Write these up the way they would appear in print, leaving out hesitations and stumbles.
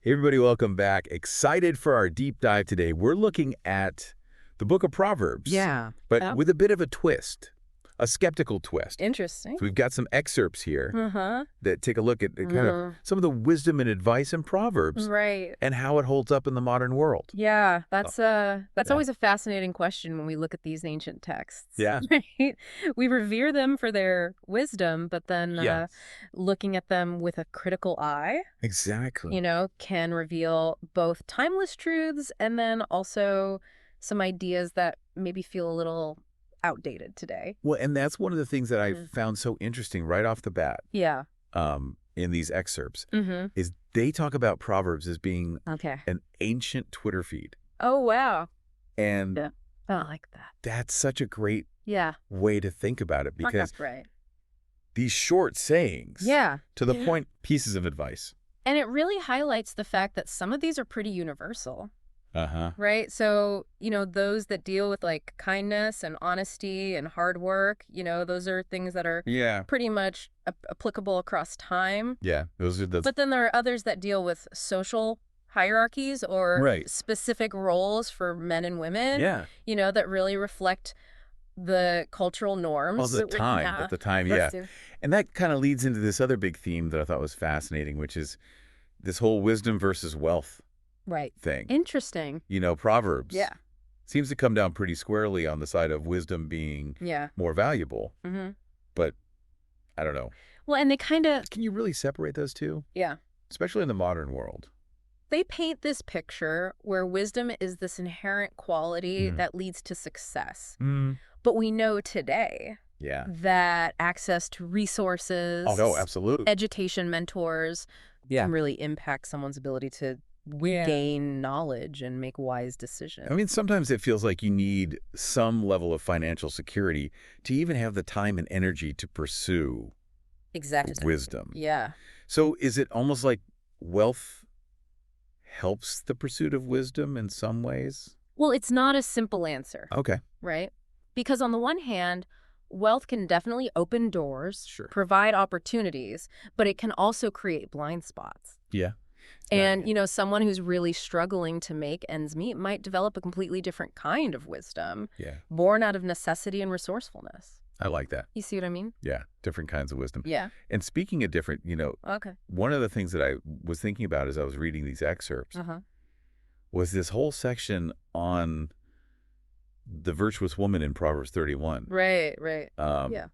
Hey everybody, welcome back. Excited for our deep dive today. We're looking at the Book of Proverbs, Yeah. but Oh, with a bit of a twist, a skeptical twist. interesting. So we've got some excerpts here Uh-huh. that take a look at kind of some of the wisdom and advice in Proverbs Right. and how it holds up in the modern world. Yeah, Oh, that's yeah. always a fascinating question when we look at these ancient texts. Yeah. Right? We revere them for their wisdom, but then Yes. looking at them with a critical eye, Exactly. can reveal both timeless truths and then also some ideas that maybe feel a little outdated today. Well, and that's one of the things that I Mm. found so interesting right off the bat Yeah. in these excerpts Mm-hmm. is they talk about Proverbs as being Okay. an ancient Twitter feed. Oh, wow. And Yeah. I like that. that's such a great Yeah. way to think about it because Right. these short sayings, Yeah. to the point pieces of advice. And it really highlights the fact that some of these are pretty universal, Uh-huh. right? So, those that deal with like kindness and honesty and hard work, those are things that are Yeah. pretty much applicable across time. Yeah. Those are the But then there are others that deal with social hierarchies or right. specific roles for men and women, Yeah. that really reflect the cultural norms. All the time. Yeah. At the time, Those yeah. two. And that kind of leads into this other big theme that I thought was fascinating, which is this whole wisdom versus wealth Right. thing. Interesting. Proverbs Yeah. seems to come down pretty squarely on the side of wisdom being Yeah. more valuable. Mm-hmm. But I don't know. Well, and they kind of, Can you really separate those two? yeah. Especially in the modern world. They paint this picture where wisdom is this inherent quality that leads to success. Mm. But we know today Yeah. that access to resources, Oh, no, absolutely. education mentors can really impact someone's ability to gain knowledge and make wise decisions. I mean, sometimes it feels like you need some level of financial security to even have the time and energy to pursue Exactly. wisdom. Yeah. So is it almost like wealth helps the pursuit of wisdom in some ways? Well, it's not a simple answer, Okay. right? Because on the one hand, wealth can definitely open doors, Sure. provide opportunities, but it can also create blind spots. Yeah. And, someone who's really struggling to make ends meet might develop a completely different kind of wisdom, Yeah. born out of necessity and resourcefulness. I like that. You see what I mean? Yeah. Different kinds of wisdom. Yeah. And speaking of different, Okay. one of the things that I was thinking about as I was reading these excerpts was this whole section on the virtuous woman in Proverbs 31. Right. Yeah.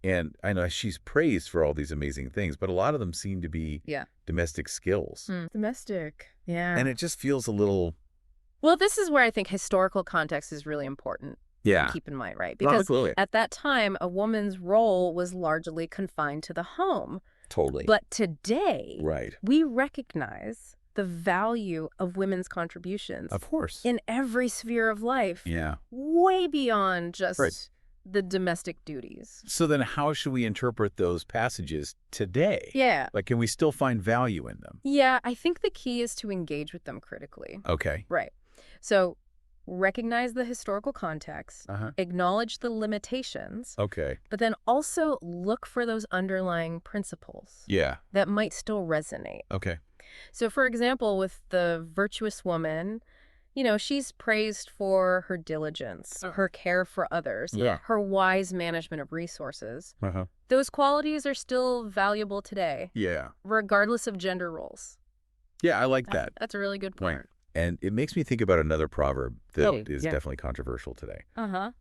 And I know she's praised for all these amazing things, but a lot of them seem to be domestic skills. Domestic. Yeah. And it just feels a little... Well, this is where I think historical context is really important to keep in mind, right? Because absolutely. at that time, a woman's role was largely confined to the home. Totally. But today, Right. we recognize the value of women's contributions Of course. in every sphere of life, Yeah. way beyond just Right. the domestic duties. So then how should we interpret those passages today? Yeah. Like, can we still find value in them? Yeah, I think the key is to engage with them critically. Okay. Right. So recognize the historical context, Uh-huh. acknowledge the limitations, Okay. but then also look for those underlying principles Yeah. that might still resonate. Okay. So, for example, with the virtuous woman, she's praised for her diligence, her care for others, Yeah. her wise management of resources. Uh-huh. Those qualities are still valuable today, Yeah. regardless of gender roles. Yeah, I like that. That's a really good point. Right. And it makes me think about another proverb that is yeah. definitely controversial today. Uh-huh.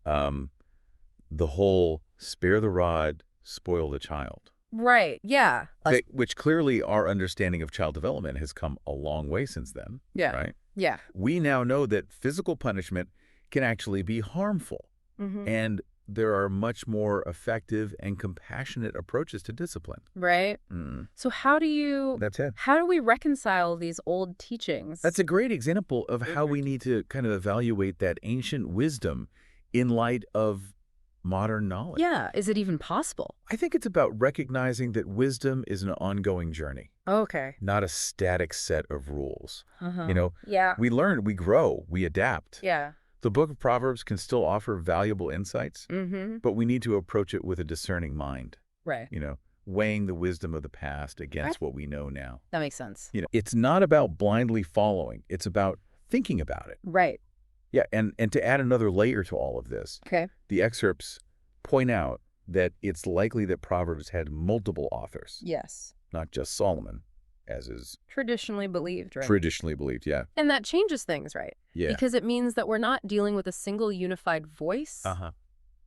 The whole spare the rod, spoil the child. Right, yeah. Which clearly our understanding of child development has come a long way since then. Yeah. Right? Yeah. We now know that physical punishment can actually be harmful. Mm-hmm. And there are much more effective and compassionate approaches to discipline. Right. So how do we reconcile these old teachings? That's a great example of how we need to kind of evaluate that ancient wisdom in light of modern knowledge. Yeah. Is it even possible? I think it's about recognizing that wisdom is an ongoing journey, Okay. not a static set of rules. Uh-huh. Yeah. We learn, we grow, we adapt. Yeah. The Book of Proverbs can still offer valuable insights, Mm-hmm. but we need to approach it with a discerning mind. Right. weighing the wisdom of the past Okay. against what we know now. That makes sense. It's not about blindly following. It's about thinking about it. Right. Yeah, and to add another layer to all of this, Okay. the excerpts point out that it's likely that Proverbs had multiple authors, Yes. not just Solomon, as is Traditionally believed, right? traditionally believed. Yeah. And that changes things, right? Yeah. Because it means that we're not dealing with a single unified voice,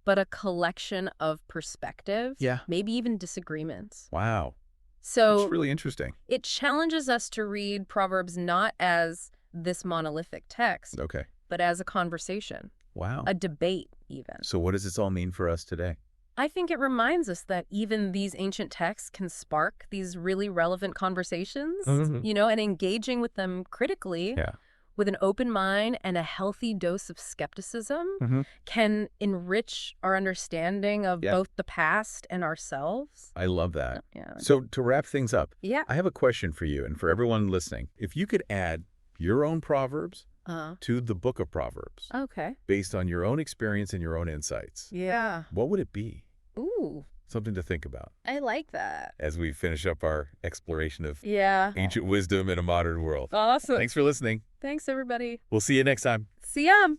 but a collection of perspectives, Yeah. maybe even disagreements. Wow. So That's really interesting. it challenges us to read Proverbs not as this monolithic text, Okay. but as a conversation, Wow. a debate even. So what does this all mean for us today? I think it reminds us that even these ancient texts can spark these really relevant conversations, and engaging with them critically Yeah. with an open mind and a healthy dose of skepticism can enrich our understanding of both the past and ourselves. I love that. Yeah. So to wrap things up, Yeah. I have a question for you and for everyone listening. If you could add your own Proverbs to the Book of Proverbs Okay. based on your own experience and your own insights, Yeah. what would it be? Ooh, Something to think about I like that. as we finish up our exploration of Yeah. ancient wisdom in a modern world. Awesome. Thanks for listening. Thanks, everybody. We'll see you next time. See ya.